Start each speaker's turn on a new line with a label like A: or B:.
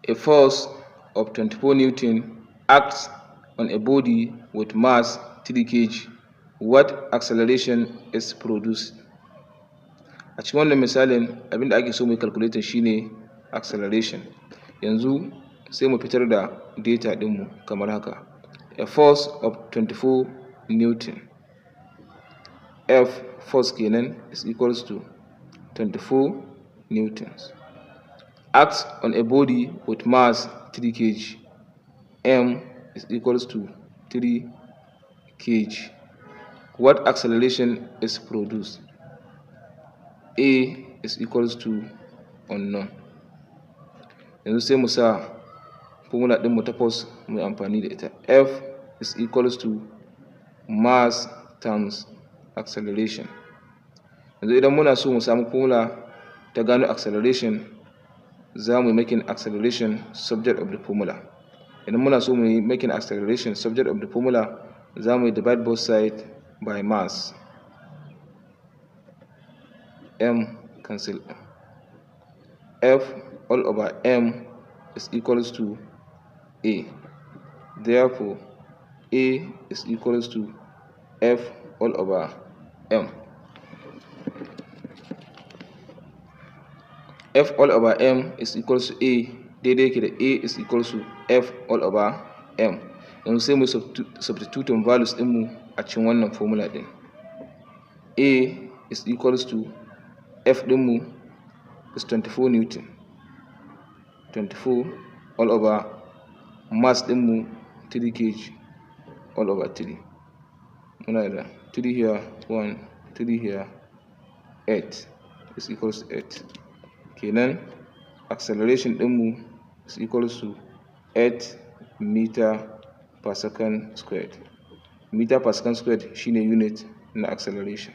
A: A force of 24 Newton acts on a body with mass 3 kg. What acceleration is produced? A cikin wannan misalin abinda ake so mu calculate shine acceleration. Yanzu sai mu fitar da data ɗinmu kamar haka. A force of 24 Newton. F force kenan is equals to 24 newtons. Acts on a body with mass 3 kg. M is equals to 3 kg. What acceleration is produced? A is equals to unknown. Yanzu sai mu sa formula ɗinmu ta force mu yi amfani da ita. F is equals to mass times acceleration. Yanzu idan muna so mu samu formula ta gano acceleration, za mu yi making acceleration subject of the formula. Idan muna so mu yi making acceleration subject of the formula, za mu yi divide both sides by mass. M cancel. F all over M is equals to A. Therefore, A is equals to F all over M. F all over M is equals to A, daidai yake da A is equals to F all over M. Yanzu sai mu substituting values ɗinmu a cikin wannan formula ɗin. A is equals to F ɗinmu is 24 Newton. 24 all over mass ɗinmu 3 kg all over 3. Muna da 3 here, 1, 3 here, 8 is equals to 8. Kenan acceleration ɗinmu is equals to 8 meter per second squared. Meter per second squared shine unit na acceleration.